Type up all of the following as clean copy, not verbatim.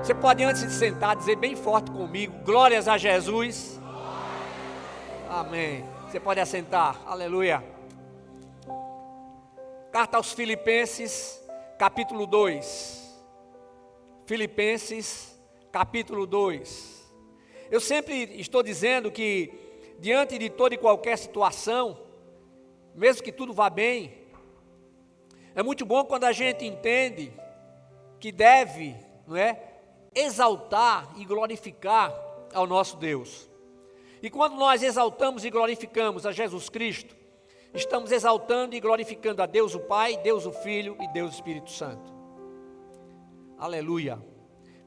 Você pode, antes de sentar, dizer bem forte comigo: glórias a Jesus. Amém. Você pode assentar. Aleluia. Carta aos Filipenses, capítulo 2. Filipenses, capítulo 2. Eu sempre estou dizendo que, diante de toda e qualquer situação, mesmo que tudo vá bem, é muito bom quando a gente entende que deve, não é, exaltar e glorificar ao nosso Deus. E quando nós exaltamos e glorificamos a Jesus Cristo, estamos exaltando e glorificando a Deus o Pai, Deus o Filho e Deus o Espírito Santo. Aleluia.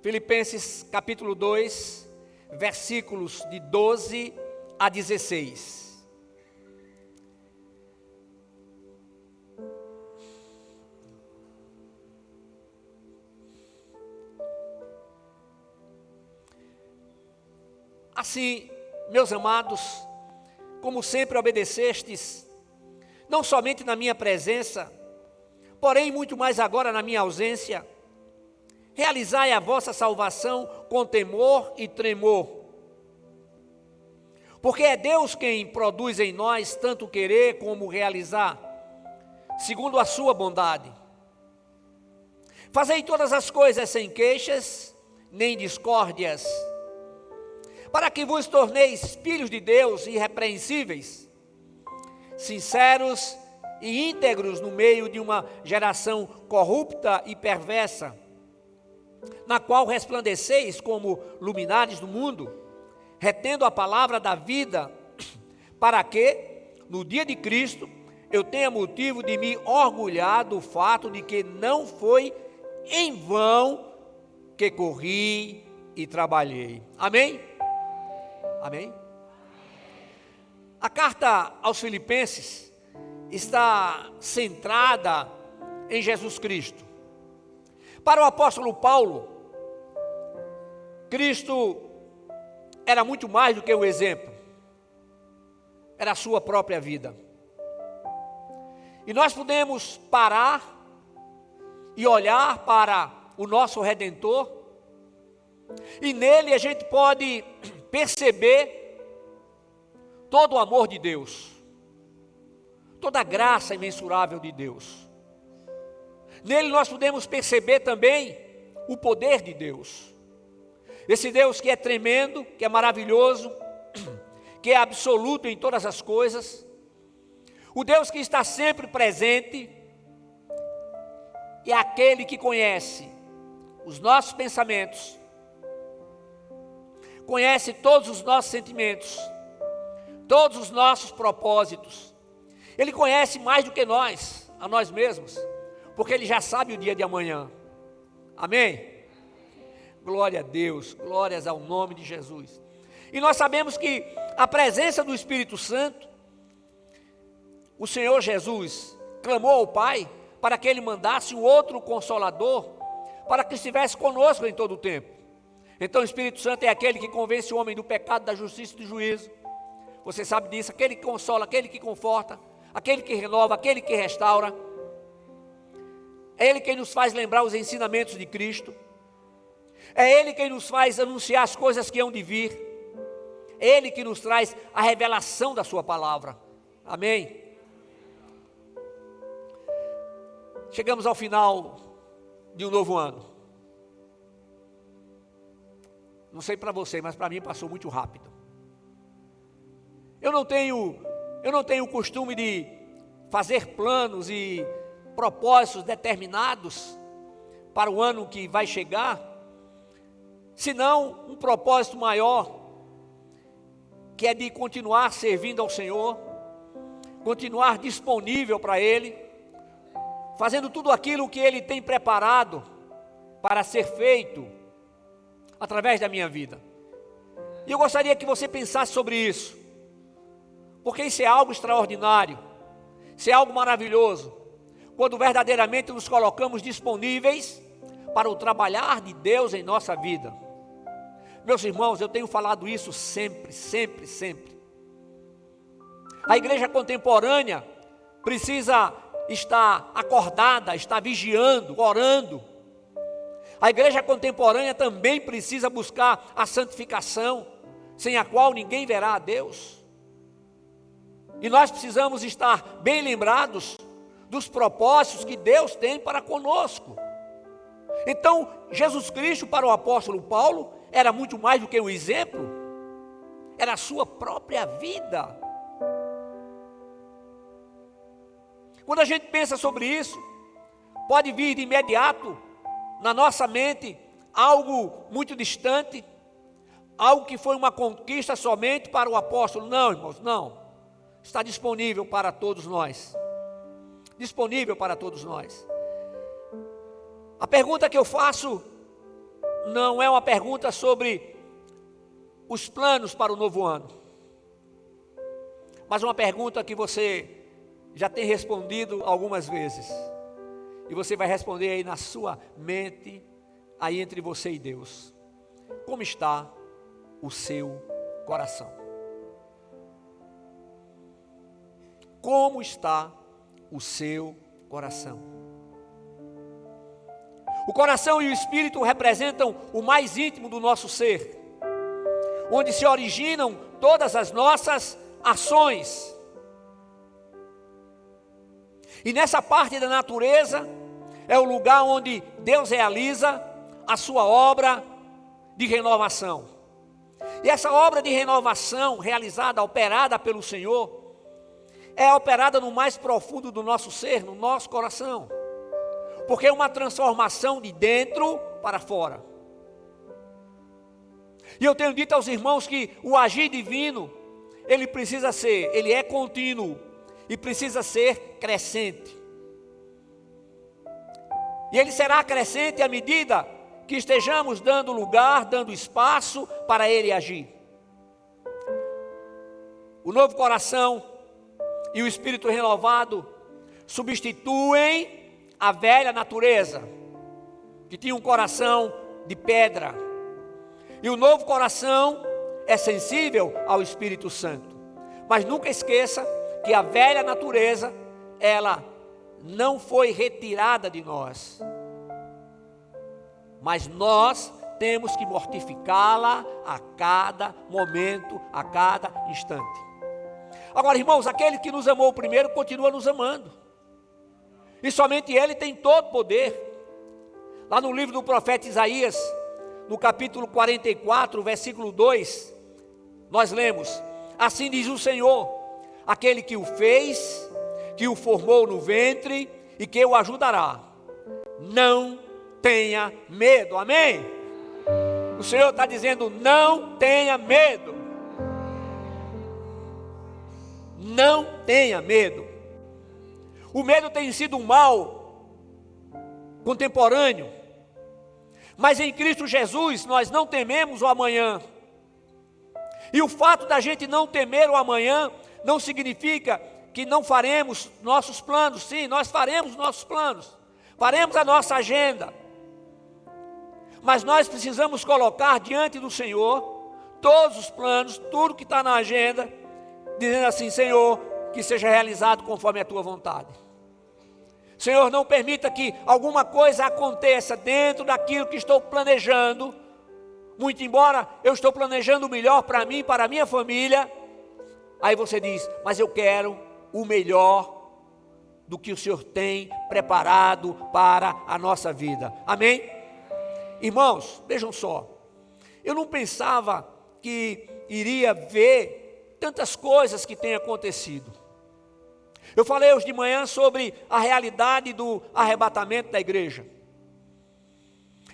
Filipenses capítulo 2, versículos de 12 a 16. Assim, meus amados, como sempre obedecestes, não somente na minha presença, porém muito mais agora na minha ausência, realizai a vossa salvação com temor e tremor. Porque é Deus quem produz em nós tanto querer como realizar, segundo a sua bondade. Fazei todas as coisas sem queixas, nem discórdias, para que vos torneis filhos de Deus irrepreensíveis, sinceros e íntegros no meio de uma geração corrupta e perversa, na qual resplandeceis como luminares do mundo, retendo a palavra da vida, para que, no dia de Cristo, eu tenha motivo de me orgulhar do fato de que não foi em vão que corri e trabalhei. Amém? Amém? A carta aos Filipenses está centrada em Jesus Cristo. Para o apóstolo Paulo, Cristo era muito mais do que um exemplo, era a sua própria vida. E nós podemos parar e olhar para o nosso Redentor, e nele a gente pode perceber todo o amor de Deus, toda a graça imensurável de Deus. Nele nós podemos perceber também o poder de Deus. Esse Deus que é tremendo, que é maravilhoso, que é absoluto em todas as coisas. O Deus que está sempre presente, é aquele que conhece os nossos pensamentos, conhece todos os nossos sentimentos, todos os nossos propósitos. Ele conhece mais do que nós, a nós mesmos, porque Ele já sabe o dia de amanhã. Amém? Glória a Deus, glórias ao nome de Jesus. E nós sabemos que a presença do Espírito Santo, o Senhor Jesus clamou ao Pai para que Ele mandasse um outro Consolador, para que estivesse conosco em todo o tempo. Então o Espírito Santo é aquele que convence o homem do pecado, da justiça e do juízo. Você sabe disso, aquele que consola, aquele que conforta, aquele que renova, aquele que restaura. É Ele quem nos faz lembrar os ensinamentos de Cristo. É Ele quem nos faz anunciar as coisas que hão de vir. É Ele que nos traz a revelação da sua palavra. Amém? Chegamos ao final de um novo ano. Não sei para você, mas para mim passou muito rápido. Eu não tenho o costume de fazer planos e propósitos determinados para o ano que vai chegar, senão um propósito maior, que é de continuar servindo ao Senhor, continuar disponível para Ele, fazendo tudo aquilo que Ele tem preparado para ser feito através da minha vida. E eu gostaria que você pensasse sobre isso, porque isso é algo extraordinário, isso é algo maravilhoso, quando verdadeiramente nos colocamos disponíveis para o trabalhar de Deus em nossa vida. Meus irmãos, eu tenho falado isso sempre, sempre, sempre. A igreja contemporânea precisa estar acordada, estar vigiando, orando, A igreja contemporânea também precisa buscar a santificação, sem a qual ninguém verá a Deus. E nós precisamos estar bem lembrados dos propósitos que Deus tem para conosco. Então, Jesus Cristo para o apóstolo Paulo era muito mais do que um exemplo, era a sua própria vida. Quando a gente pensa sobre isso, pode vir de imediato na nossa mente algo muito distante, algo que foi uma conquista somente para o apóstolo. Não, irmãos, não. Está disponível para todos nós. Disponível para todos nós. A pergunta que eu faço não é uma pergunta sobre os planos para o novo ano, mas uma pergunta que você já tem respondido algumas vezes. E você vai responder aí na sua mente, aí entre você e Deus. Como está o seu coração? Como está o seu coração? O coração e o espírito representam o mais íntimo do nosso ser, onde se originam todas as nossas ações. E nessa parte da natureza é o lugar onde Deus realiza a sua obra de renovação. E essa obra de renovação realizada, operada pelo Senhor, é operada no mais profundo do nosso ser, no nosso coração. Porque é uma transformação de dentro para fora. E eu tenho dito aos irmãos que o agir divino, ele é contínuo e precisa ser crescente. E ele será crescente à medida que estejamos dando lugar, dando espaço para ele agir. O novo coração e o espírito renovado substituem a velha natureza, que tinha um coração de pedra. E o novo coração é sensível ao Espírito Santo. Mas nunca esqueça que a velha natureza, ela não foi retirada de nós, mas nós temos que mortificá-la a cada momento, a cada instante. Agora, irmãos, aquele que nos amou primeiro continua nos amando, e somente Ele tem todo poder. Lá no livro do profeta Isaías, no capítulo 44, versículo 2, nós lemos: assim diz o Senhor, aquele que o fez, que o formou no ventre e que o ajudará. Não tenha medo, amém? O Senhor está dizendo: não tenha medo. Não tenha medo. O medo tem sido um mal contemporâneo, mas em Cristo Jesus nós não tememos o amanhã. E o fato da gente não temer o amanhã não significa que não faremos nossos planos. Sim, nós faremos nossos planos, faremos a nossa agenda, mas nós precisamos colocar diante do Senhor todos os planos, tudo que está na agenda, dizendo assim: Senhor, que seja realizado conforme a tua vontade. Senhor, não permita que alguma coisa aconteça dentro daquilo que estou planejando, muito embora eu estou planejando o melhor para mim, para a minha família. Aí você diz: mas eu quero o melhor do que o Senhor tem preparado para a nossa vida. Amém? Irmãos, vejam só, eu não pensava que iria ver tantas coisas que têm acontecido. Eu falei hoje de manhã sobre a realidade do arrebatamento da igreja.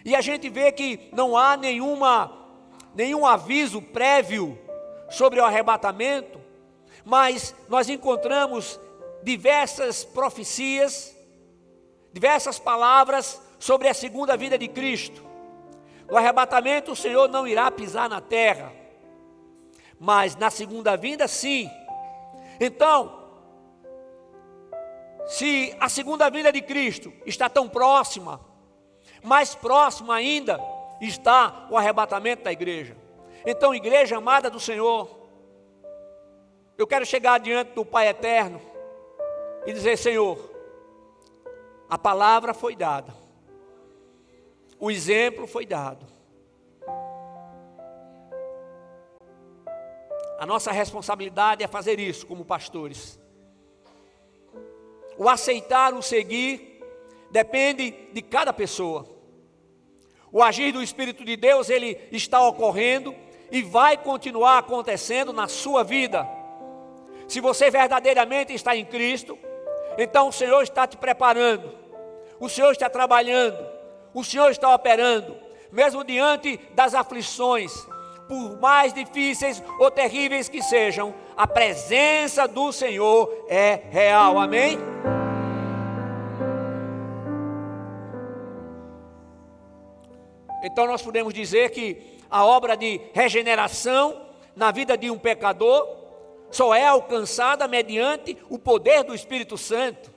E a gente vê que não há nenhum aviso prévio sobre o arrebatamento, mas nós encontramos diversas profecias, diversas palavras sobre a segunda vinda de Cristo. No arrebatamento o Senhor não irá pisar na terra, mas na segunda vinda sim. Então, se a segunda vinda de Cristo está tão próxima, mais próximo ainda está o arrebatamento da igreja. Então, igreja amada do Senhor, eu quero chegar diante do Pai Eterno e dizer: Senhor, a palavra foi dada, O exemplo foi dado. A nossa responsabilidade é fazer isso como pastores. O aceitar, o seguir, depende de cada pessoa. O agir do Espírito de Deus, ele está ocorrendo e vai continuar acontecendo na sua vida. Se você verdadeiramente está em Cristo, então o Senhor está te preparando, o Senhor está trabalhando, o Senhor está operando, mesmo diante das aflições, por mais difíceis ou terríveis que sejam, a presença do Senhor é real, amém? Então nós podemos dizer que a obra de regeneração na vida de um pecador só é alcançada mediante o poder do Espírito Santo.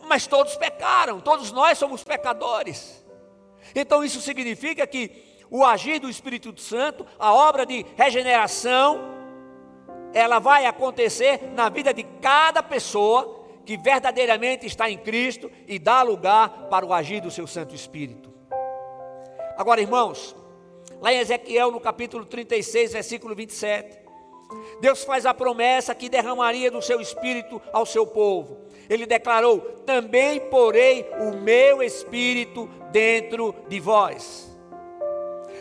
Mas todos pecaram, todos nós somos pecadores. Então isso significa que o agir do Espírito Santo, a obra de regeneração, ela vai acontecer na vida de cada pessoa que verdadeiramente está em Cristo e dá lugar para o agir do seu Santo Espírito. Agora, irmãos, lá em Ezequiel, no capítulo 36, versículo 27, Deus faz a promessa que derramaria do seu Espírito ao seu povo. Ele declarou: também porei o meu Espírito dentro de vós.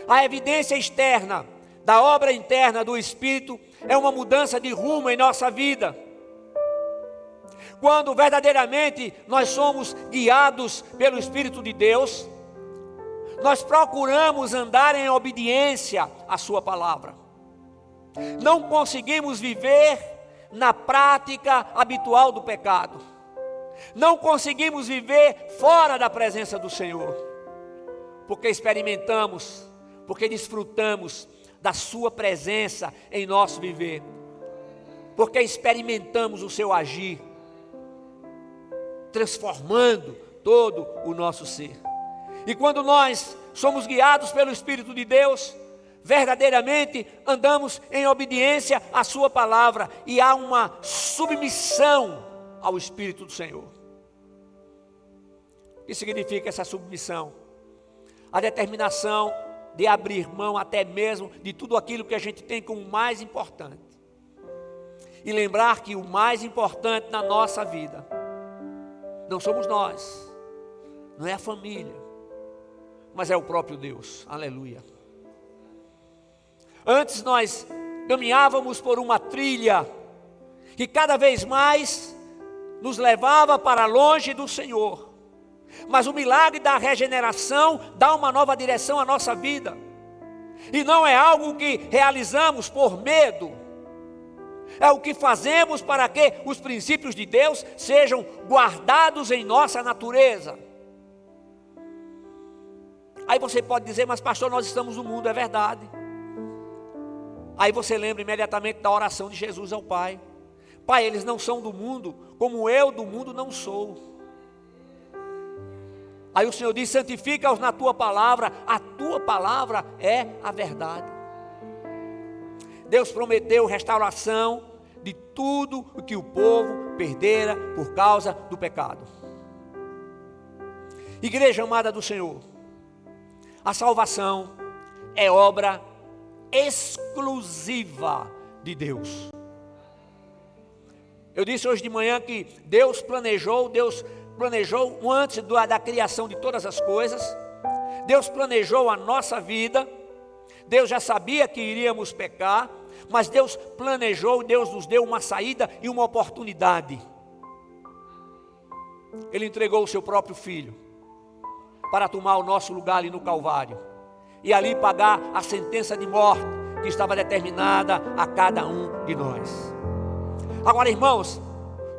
A evidência externa da obra interna do Espírito é uma mudança de rumo em nossa vida. Quando verdadeiramente nós somos guiados pelo Espírito de Deus, nós procuramos andar em obediência à sua palavra. Não conseguimos viver na prática habitual do pecado. Não conseguimos viver fora da presença do Senhor, porque experimentamos, porque desfrutamos da sua presença em nosso viver, porque experimentamos o seu agir, transformando todo o nosso ser. E quando nós somos guiados pelo Espírito de Deus, verdadeiramente andamos em obediência à sua palavra e há uma submissão ao Espírito do Senhor. O que significa essa submissão? A determinação de abrir mão até mesmo de tudo aquilo que a gente tem como mais importante. E lembrar que o mais importante na nossa vida não somos nós, não é a família, mas é o próprio Deus. Aleluia. Antes nós caminhávamos por uma trilha que cada vez mais nos levava para longe do Senhor. Mas o milagre da regeneração dá uma nova direção à nossa vida. E não é algo que realizamos por medo. É o que fazemos para que os princípios de Deus sejam guardados em nossa natureza. Aí você pode dizer: mas pastor, nós estamos no mundo, é verdade. Aí você lembra imediatamente da oração de Jesus ao Pai: Pai, eles não são do mundo, como eu do mundo não sou. Aí o Senhor diz: santifica-os na tua palavra, a tua palavra é a verdade. Deus prometeu restauração de tudo o que o povo perdera por causa do pecado. Igreja amada do Senhor, a salvação é obra exclusiva de Deus. Eu disse hoje de manhã que Deus planejou antes da criação de todas as coisas. Deus planejou a nossa vida. Deus já sabia que iríamos pecar, mas Deus planejou, Deus nos deu uma saída e uma oportunidade. Ele entregou o seu próprio Filho para tomar o nosso lugar ali no Calvário e ali pagar a sentença de morte que estava determinada a cada um de nós. Agora, irmãos,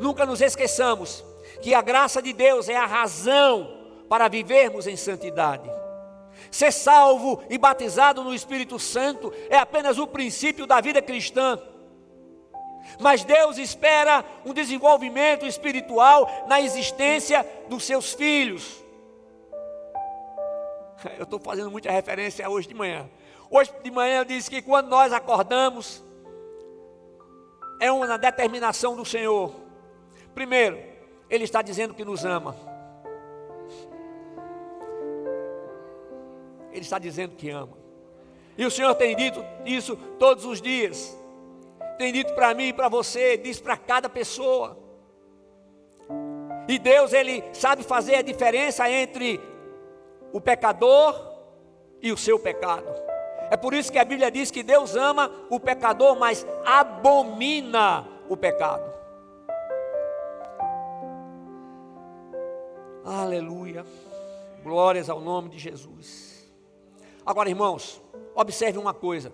nunca nos esqueçamos que a graça de Deus é a razão para vivermos em santidade. Ser salvo e batizado no Espírito Santo é apenas o princípio da vida cristã. Mas Deus espera um desenvolvimento espiritual na existência dos seus filhos. Eu estou fazendo muita referência hoje de manhã. Hoje de manhã eu disse que quando nós acordamos, é uma determinação do Senhor. Primeiro, Ele está dizendo que nos ama. Ele está dizendo que ama. E o Senhor tem dito isso todos os dias. Tem dito para mim e para você, diz para cada pessoa. E Deus, Ele sabe fazer a diferença entre o pecador e o seu pecado. É por isso que a Bíblia diz que Deus ama o pecador, mas abomina o pecado. Aleluia. Glórias ao nome de Jesus. Agora, irmãos, observe uma coisa.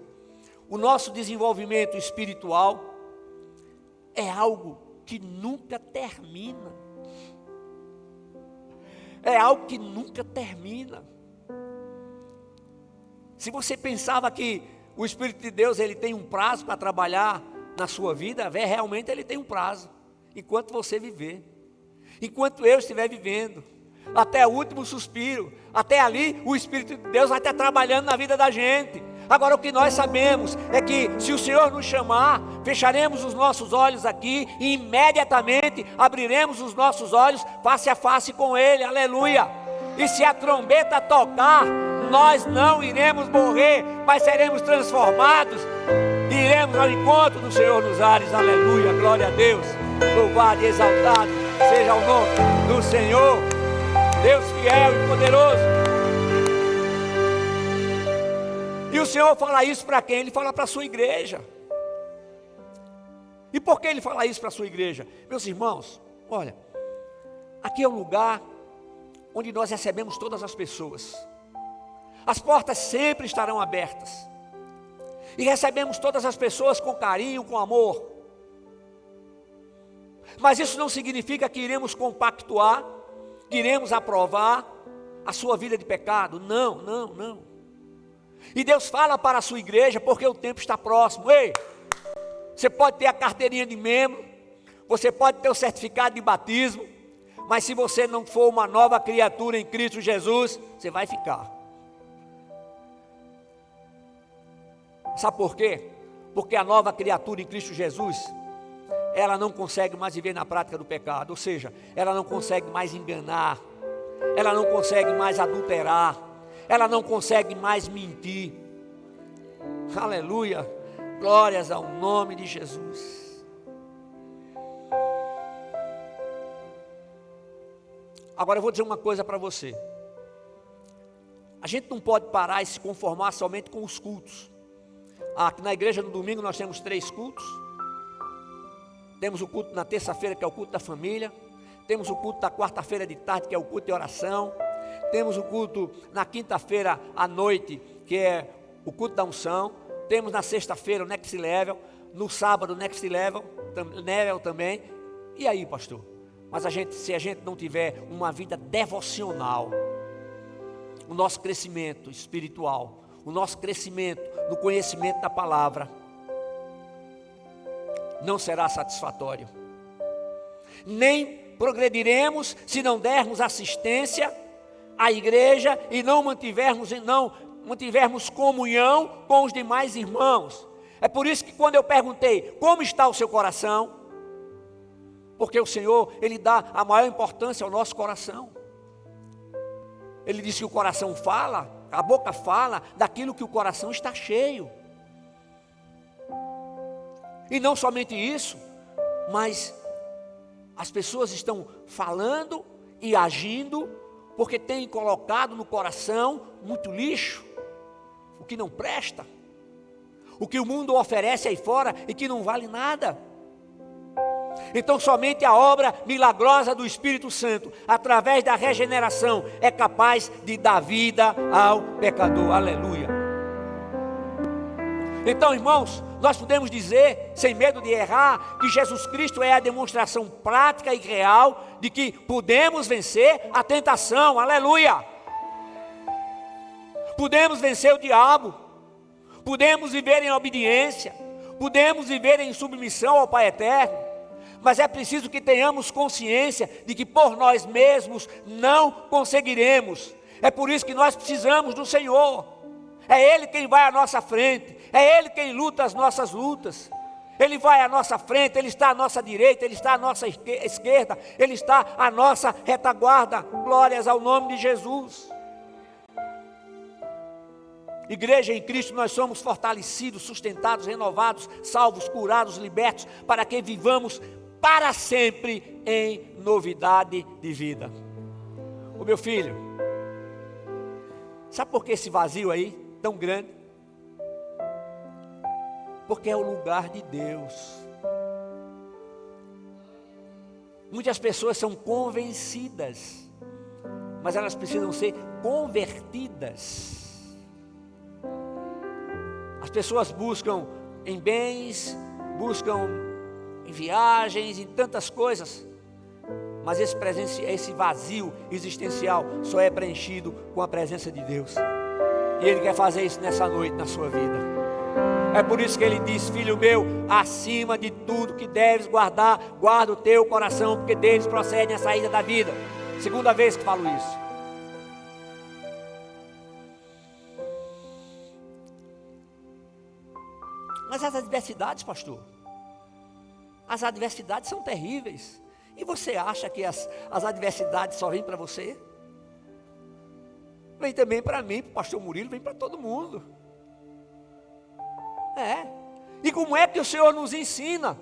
O nosso desenvolvimento espiritual é algo que nunca termina. É algo que nunca termina. Se você pensava que o Espírito de Deus ele tem um prazo para trabalhar na sua vida, realmente ele tem um prazo. Enquanto você viver. Enquanto eu estiver vivendo. Até o último suspiro. Até ali o Espírito de Deus vai estar trabalhando na vida da gente. Agora o que nós sabemos é que se o Senhor nos chamar, fecharemos os nossos olhos aqui e imediatamente abriremos os nossos olhos face a face com Ele, aleluia. E se a trombeta tocar, nós não iremos morrer, mas seremos transformados e iremos ao encontro do Senhor nos ares, aleluia, glória a Deus. Louvado e exaltado seja o nome do Senhor, Deus fiel e poderoso. E o Senhor fala isso para quem? Ele fala para a sua igreja. E por que Ele fala isso para a sua igreja? Meus irmãos, olha, aqui é um lugar onde nós recebemos todas as pessoas. As portas sempre estarão abertas. E recebemos todas as pessoas com carinho, com amor. Mas isso não significa que iremos compactuar, que iremos aprovar a sua vida de pecado. Não, não, não. E Deus fala para a sua igreja porque o tempo está próximo. Ei, você pode ter a carteirinha de membro, você pode ter o certificado de batismo, mas se você não for uma nova criatura em Cristo Jesus, você vai ficar. Sabe por quê? Porque a nova criatura em Cristo Jesus, ela não consegue mais viver na prática do pecado, ou seja, ela não consegue mais enganar, ela não consegue mais adulterar, ela não consegue mais mentir. Aleluia, glórias ao nome de Jesus. Agora eu vou dizer uma coisa para você. A gente não pode parar e se conformar somente com os cultos. Aqui na igreja no domingo nós temos 3 cultos. Temos o culto na terça-feira, que é o culto da família. Temos o culto da quarta-feira de tarde, que é o culto de oração. Temos o culto na quinta-feira à noite, que é o culto da unção. Temos na sexta-feira o Next Level. No sábado o Next Level também. E aí, pastor? Mas se a gente não tiver uma vida devocional, o nosso crescimento espiritual, o nosso crescimento no conhecimento da palavra, não será satisfatório. Nem progrediremos se não dermos assistência à igreja e não mantivermos comunhão com os demais irmãos. É por isso que quando eu perguntei, como está o seu coração? Porque o Senhor, Ele dá a maior importância ao nosso coração. Ele disse que o coração fala, a boca fala daquilo que o coração está cheio. E não somente isso, mas as pessoas estão falando e agindo porque têm colocado no coração muito lixo, o que não presta, o que o mundo oferece aí fora e que não vale nada. Então somente a obra milagrosa do Espírito Santo, através da regeneração, é capaz de dar vida ao pecador, aleluia. Então, irmãos, nós podemos dizer, sem medo de errar, que Jesus Cristo é a demonstração prática e real de que podemos vencer a tentação, aleluia. Podemos vencer o diabo, podemos viver em obediência, podemos viver em submissão ao Pai Eterno, mas é preciso que tenhamos consciência de que por nós mesmos não conseguiremos. É por isso que nós precisamos do Senhor. É Ele quem vai à nossa frente, é Ele quem luta as nossas lutas. Ele vai à nossa frente, Ele está à nossa direita, Ele está à nossa esquerda, Ele está à nossa retaguarda. Glórias ao nome de Jesus. Igreja em Cristo, nós somos fortalecidos, sustentados, renovados, salvos, curados, libertos, para que vivamos para sempre em novidade de vida. Ô meu filho, sabe por que esse vazio aí, tão grande? Porque é o lugar de Deus. Muitas pessoas são convencidas, mas elas precisam ser convertidas. As pessoas buscam em bens, buscam em viagens, em tantas coisas, mas esse vazio existencial só é preenchido com a presença de Deus. E Ele quer fazer isso nessa noite na sua vida. É por isso que Ele diz: filho meu, acima de tudo que deves guardar, guarda o teu coração, porque deles procede a saída da vida. Segunda vez que falo isso. Mas as adversidades, pastor, as adversidades são terríveis. E você acha que as adversidades só vêm para você? Vem também para mim, para o pastor Murilo, vem para todo mundo. E como é que o Senhor nos ensina?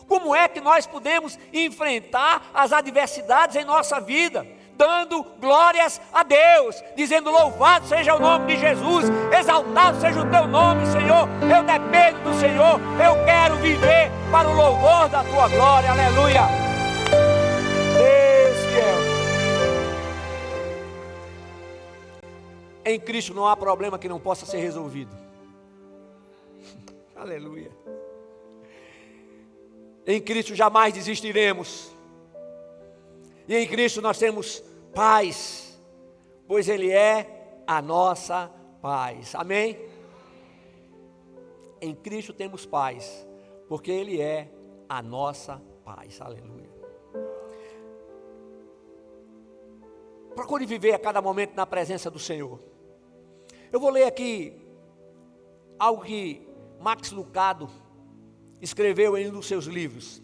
Como é que nós podemos enfrentar as adversidades em nossa vida? Dando glórias a Deus, dizendo: louvado seja o nome de Jesus, exaltado seja o teu nome, Senhor. Eu dependo do Senhor, eu quero viver para o louvor da tua glória, aleluia. Deus fiel. Em Cristo não há problema que não possa ser resolvido. Aleluia. Em Cristo jamais desistiremos. E em Cristo nós temos paz, pois Ele é a nossa paz. Amém? Em Cristo temos paz, porque Ele é a nossa paz. Aleluia. Procure viver a cada momento na presença do Senhor. Eu vou ler aqui algo que Max Lucado escreveu em um dos seus livros.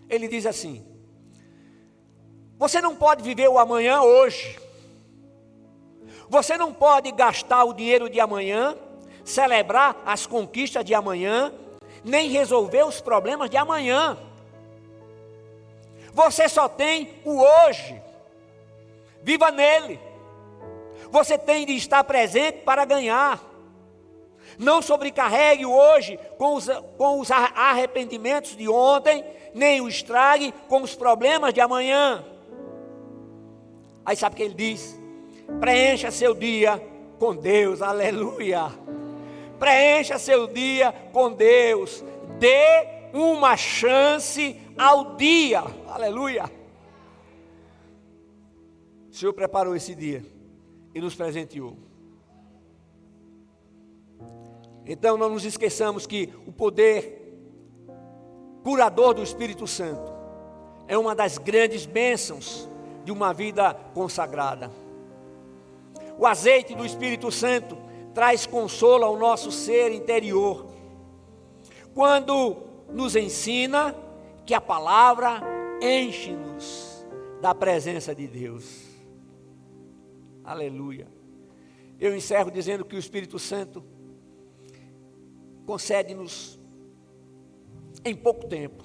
Ele diz assim: você não pode viver o amanhã hoje. Você não pode gastar o dinheiro de amanhã, celebrar as conquistas de amanhã, nem resolver os problemas de amanhã. Você só tem o hoje. Viva nele. Você tem de estar presente para ganhar. Não sobrecarregue o hoje com os arrependimentos de ontem, nem o estrague com os problemas de amanhã. Aí sabe o que ele diz? Preencha seu dia com Deus, aleluia. Preencha seu dia com Deus. Dê uma chance ao dia, aleluia. O Senhor preparou esse dia e nos presenteou. Então não nos esqueçamos que o poder curador do Espírito Santo é uma das grandes bênçãos de uma vida consagrada. O azeite do Espírito Santo traz consolo ao nosso ser interior, quando nos ensina que a palavra enche-nos da presença de Deus. Aleluia. Eu encerro dizendo que o Espírito Santo concede-nos em pouco tempo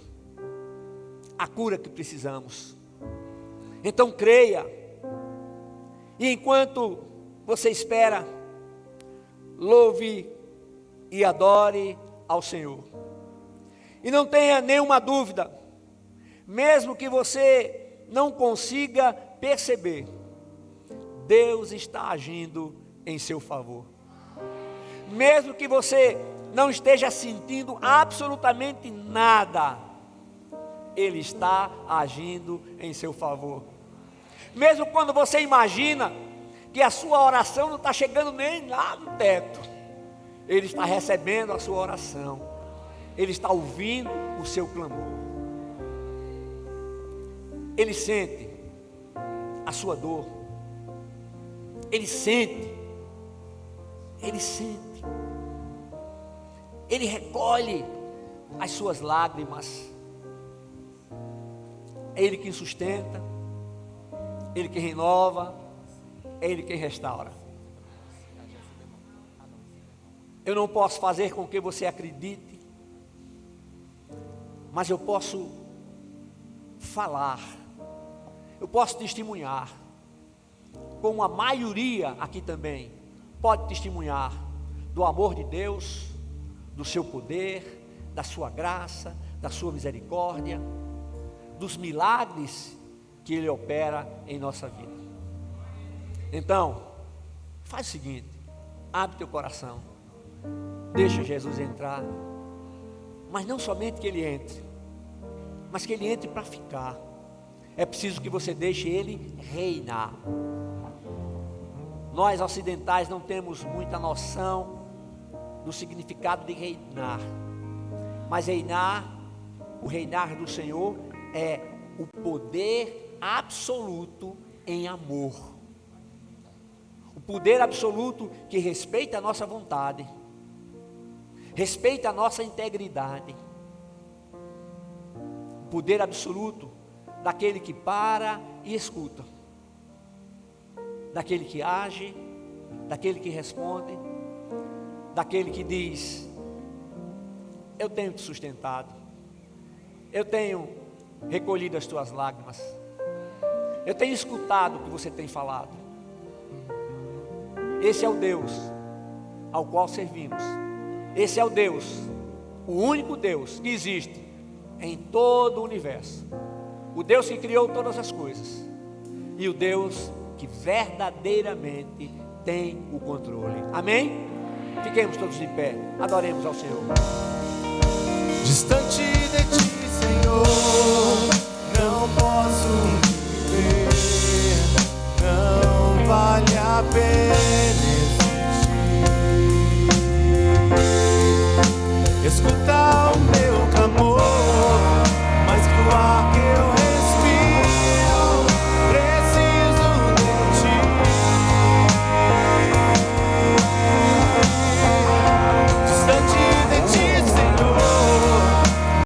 a cura que precisamos. Então creia, e enquanto você espera, louve e adore ao Senhor. E não tenha nenhuma dúvida, mesmo que você não consiga perceber, Deus está agindo em seu favor. Mesmo que você não esteja sentindo absolutamente nada, Ele está agindo em seu favor. Mesmo quando você imagina que a sua oração não está chegando nem lá no teto, Ele está recebendo a sua oração. Ele está ouvindo o seu clamor. Ele sente a sua dor. Ele sente. Ele recolhe as suas lágrimas. É Ele quem sustenta, é Ele quem renova, é Ele quem restaura. Eu não posso fazer com que você acredite, mas eu posso falar, eu posso testemunhar, como a maioria aqui também pode testemunhar do amor de Deus, do seu poder, da sua graça, da sua misericórdia, dos milagres que Ele opera em nossa vida. Então, faz o seguinte, abre teu coração, deixa Jesus entrar, mas não somente que Ele entre, mas que Ele entre para ficar. É preciso que você deixe Ele reinar. Nós ocidentais não temos muita noção do significado de reinar, mas reinar, o reinar do Senhor é o poder absoluto em amor, o poder absoluto que respeita a nossa vontade, respeita a nossa integridade, o poder absoluto daquele que para e escuta, daquele que age, daquele que responde, daquele que diz: eu tenho te sustentado, eu tenho recolhido as tuas lágrimas, eu tenho escutado o que você tem falado. Esse é o Deus ao qual servimos. Esse é o Deus, o único Deus que existe em todo o universo, o Deus que criou todas as coisas e o Deus que verdadeiramente tem o controle. Amém? Fiquemos todos de pé, adoremos ao Senhor. Distante de ti, Senhor, não posso viver, não vale a pena.